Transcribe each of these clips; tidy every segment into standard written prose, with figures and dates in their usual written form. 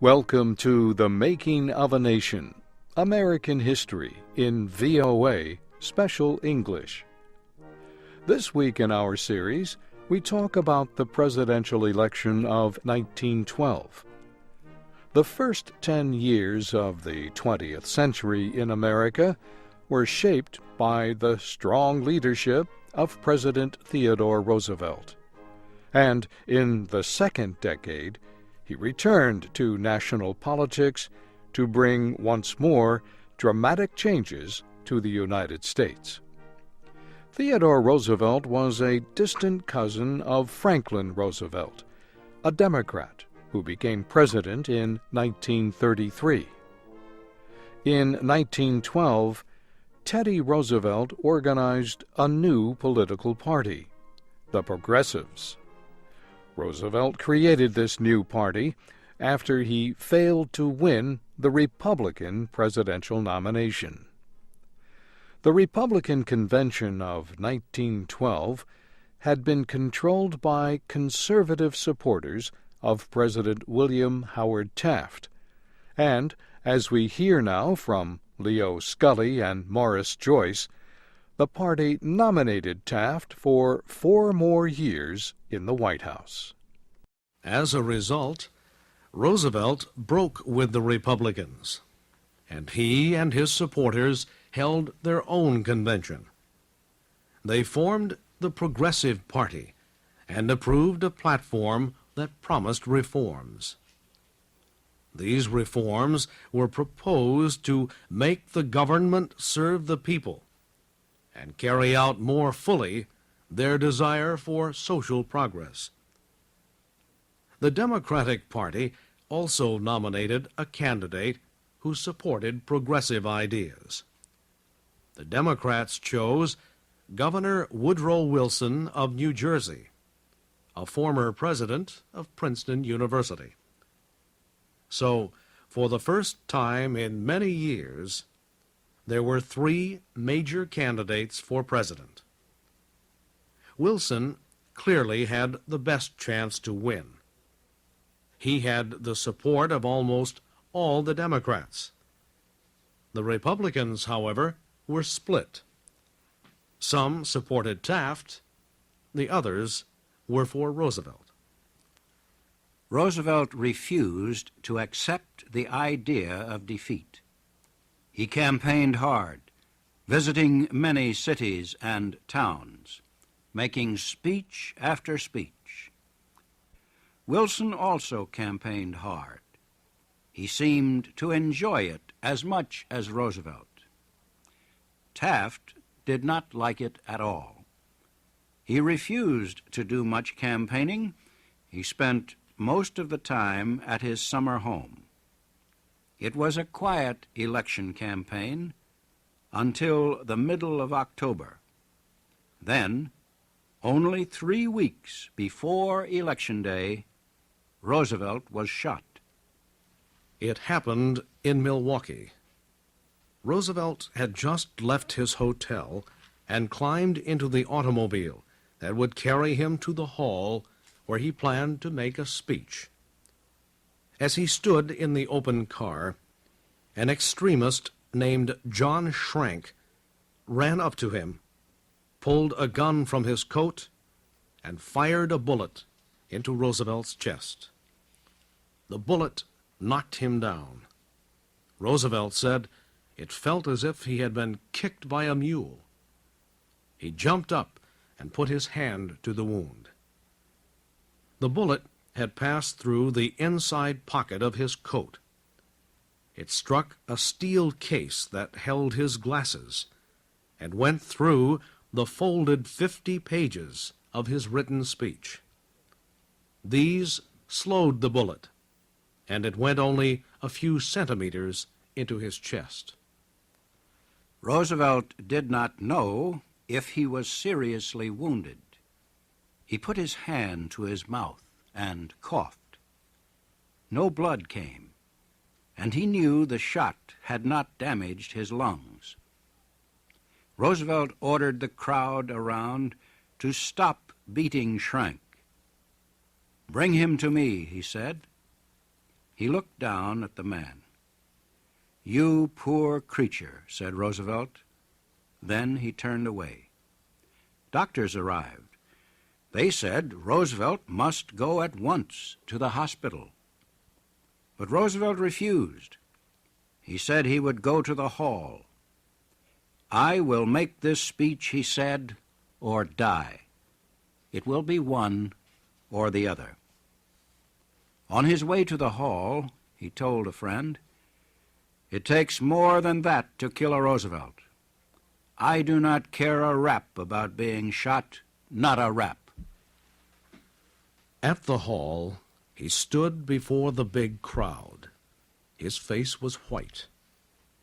Welcome to The Making of a Nation, American History in VOA Special English. This week in our series, we talk about the presidential election of 1912. The first 10 years of the 20th century in America were shaped by the strong leadership of President Theodore Roosevelt. And in the second decade, he returned to national politics to bring once more dramatic changes to the United States. Theodore Roosevelt was a distant cousin of Franklin Roosevelt, a Democrat who became president in 1933. In 1912, Teddy Roosevelt organized a new political party, the Progressives. Roosevelt created this new party after he failed to win the Republican presidential nomination. The Republican Convention of 1912 had been controlled by conservative supporters of President William Howard Taft, and, as we hear now from Leo Scully and Morris Joyce, the party nominated Taft for 4 more years in the White House. As a result, Roosevelt broke with the Republicans, and he and his supporters held their own convention. They formed the Progressive Party and approved a platform that promised reforms. These reforms were proposed to make the government serve the people and carry out more fully their desire for social progress. The Democratic Party also nominated a candidate who supported progressive ideas. The Democrats chose Governor Woodrow Wilson of New Jersey, a former president of Princeton University. So, for the first time in many years, there were 3 major candidates for president. Wilson clearly had the best chance to win. He had the support of almost all the Democrats. The Republicans, however, were split. Some supported Taft, the others were for Roosevelt. Roosevelt refused to accept the idea of defeat. He campaigned hard, visiting many cities and towns, making speech after speech. Wilson also campaigned hard. He seemed to enjoy it as much as Roosevelt. Taft did not like it at all. He refused to do much campaigning. He spent most of the time at his summer home. It was a quiet election campaign until the middle of October. Then, only 3 weeks before Election Day, Roosevelt was shot. It happened in Milwaukee. Roosevelt had just left his hotel and climbed into the automobile that would carry him to the hall where he planned to make a speech. As he stood in the open car, an extremist named John Schrank ran up to him, pulled a gun from his coat, and fired a bullet into Roosevelt's chest. The bullet knocked him down. Roosevelt said it felt as if he had been kicked by a mule. He jumped up and put his hand to the wound. The bullet had passed through the inside pocket of his coat. It struck a steel case that held his glasses and went through the folded 50 pages of his written speech. These slowed the bullet, and it went only a few centimeters into his chest. Roosevelt did not know if he was seriously wounded. He put his hand to his mouth and coughed. No blood came, and he knew the shot had not damaged his lungs. Roosevelt ordered the crowd around to stop beating Schrank. "Bring him to me," he said. He looked down at the man. "You poor creature," said Roosevelt. Then he turned away. Doctors arrived. They said Roosevelt must go at once to the hospital. But Roosevelt refused. He said he would go to the hall. "I will make this speech," he said, "or die. It will be one or the other." On his way to the hall, he told a friend, "It takes more than that to kill a Roosevelt. I do not care a rap about being shot, not a rap." At the hall, he stood before the big crowd. His face was white,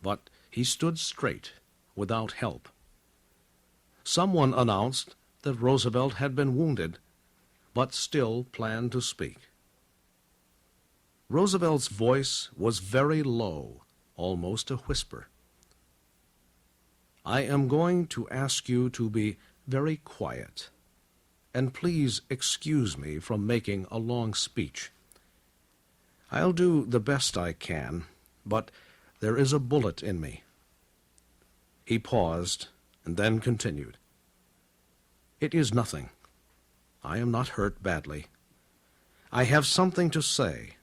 but he stood straight, without help. Someone announced that Roosevelt had been wounded, but still planned to speak. Roosevelt's voice was very low, almost a whisper. "I am going to ask you to be very quiet, and please excuse me from making a long speech. I'll do the best I can, but there is a bullet in me." He paused and then continued, "It is nothing. I am not hurt badly. I have something to say,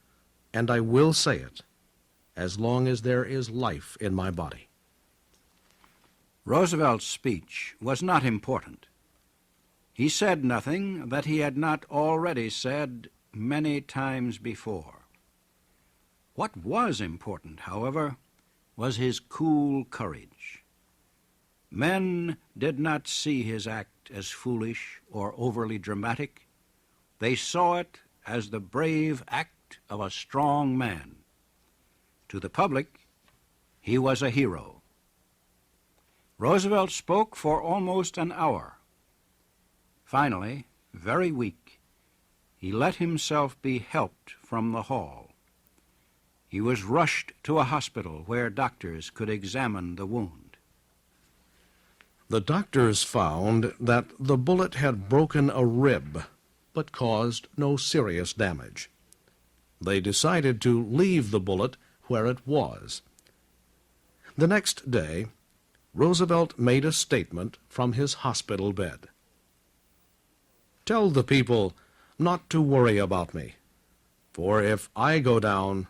and I will say it, as long as there is life in my body." Roosevelt's speech was not important. He said nothing that he had not already said many times before. What was important, however, was his cool courage. Men did not see his act as foolish or overly dramatic. They saw it as the brave act of a strong man. To the public, he was a hero. Roosevelt spoke for almost an hour. Finally, very weak, he let himself be helped from the hall. He was rushed to a hospital where doctors could examine the wound. The doctors found that the bullet had broken a rib, but caused no serious damage. They decided to leave the bullet where it was. The next day, Roosevelt made a statement from his hospital bed. "Tell the people not to worry about me, for if I go down,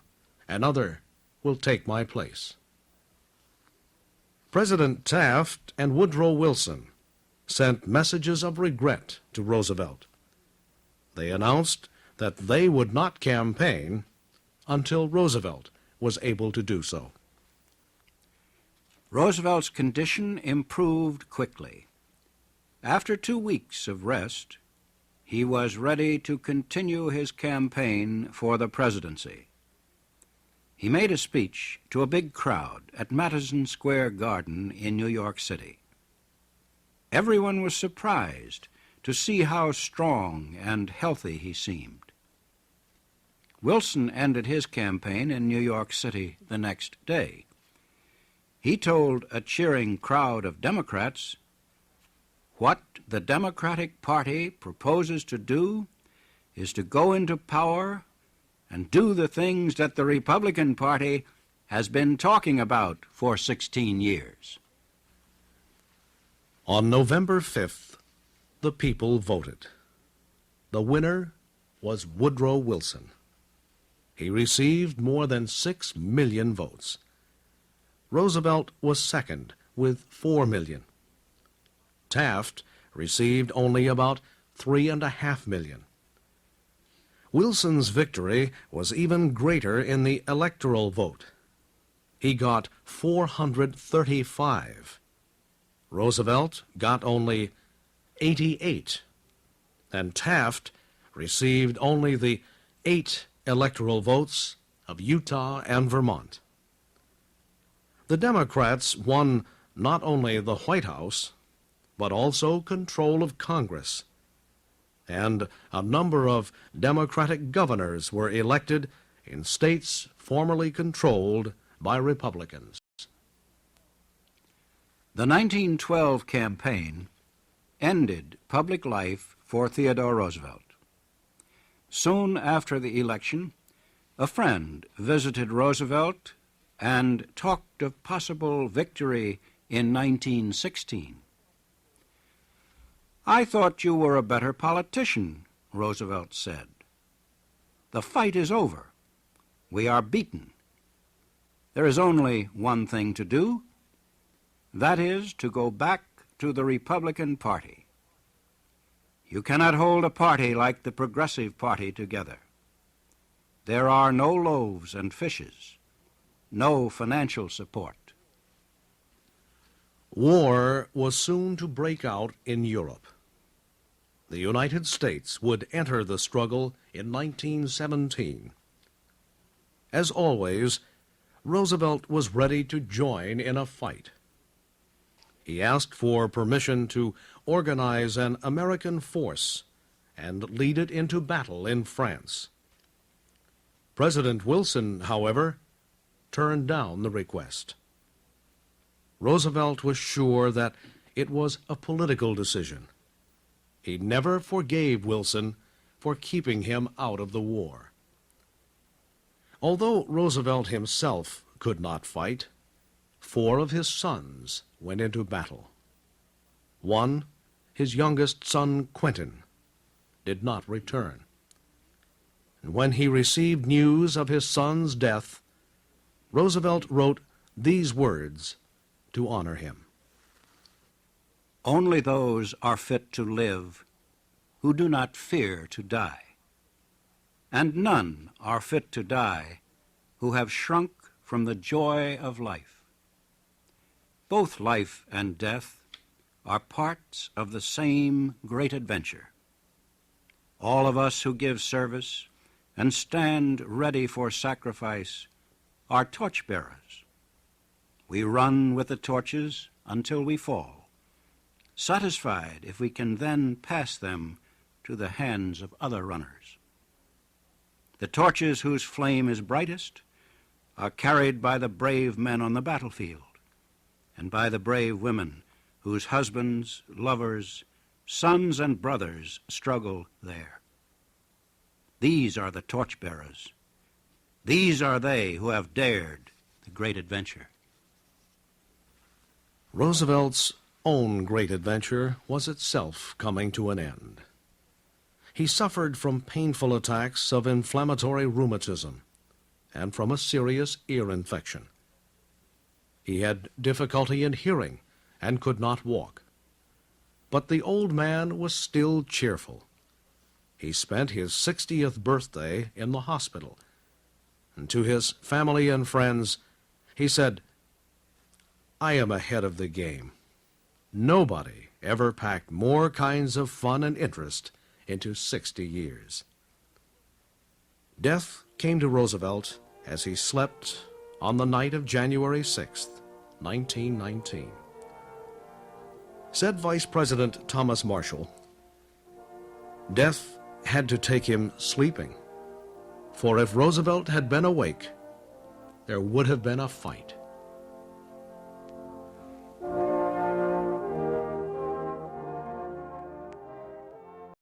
another will take my place." President Taft and Woodrow Wilson sent messages of regret to Roosevelt. They announced that they would not campaign until Roosevelt was able to do so. Roosevelt's condition improved quickly. After 2 weeks of rest, he was ready to continue his campaign for the presidency. He made a speech to a big crowd at Madison Square Garden in New York City. Everyone was surprised to see how strong and healthy he seemed. Wilson ended his campaign in New York City the next day. He told a cheering crowd of Democrats, "What the Democratic Party proposes to do is to go into power and do the things that the Republican Party has been talking about for 16 years. On November 5th, the people voted. The winner was Woodrow Wilson. He received more than 6 million votes. Roosevelt was second with 4 million. Taft received only about 3.5 million. Wilson's victory was even greater in the electoral vote. He got 435. Roosevelt got only 88, and Taft received only the 8 electoral votes of Utah and Vermont. The Democrats won not only the White House, but also control of Congress, and a number of Democratic governors were elected in states formerly controlled by Republicans. The 1912 campaign ended public life for Theodore Roosevelt. Soon after the election, A friend visited Roosevelt and talked of possible victory in 1916. "I thought you were a better politician," Roosevelt said. "The fight is over. We are beaten. There is only one thing to do. That is to go back to the Republican Party. You cannot hold a party like the Progressive Party together. There are no loaves and fishes, no financial support." War was soon to break out in Europe. The United States would enter the struggle in 1917. As always, Roosevelt was ready to join in a fight. He asked for permission to organize an American force and lead it into battle in France. President Wilson, however, turned down the request. Roosevelt was sure that it was a political decision. He never forgave Wilson for keeping him out of the war. Although Roosevelt himself could not fight, 4 of his sons went into battle. One, his youngest son Quentin, did not return. And when he received news of his son's death, Roosevelt wrote these words to honor him. "Only those are fit to live who do not fear to die. And none are fit to die who have shrunk from the joy of life. Both life and death are parts of the same great adventure. All of us who give service and stand ready for sacrifice are torchbearers. We run with the torches until we fall, satisfied if we can then pass them to the hands of other runners. The torches whose flame is brightest are carried by the brave men on the battlefield and by the brave women whose husbands, lovers, sons, and brothers struggle there. These are the torchbearers. These are they who have dared the great adventure." Roosevelt's own great adventure was itself coming to an end. He suffered from painful attacks of inflammatory rheumatism and from a serious ear infection. He had difficulty in hearing and could not walk. But the old man was still cheerful. He spent his 60th birthday in the hospital, and to his family and friends he said, "I am ahead of the game. Nobody ever packed more kinds of fun and interest into 60 years." Death came to Roosevelt as he slept on the night of January 6th, 1919. Said Vice President Thomas Marshall, "Death had to take him sleeping, for if Roosevelt had been awake, there would have been a fight."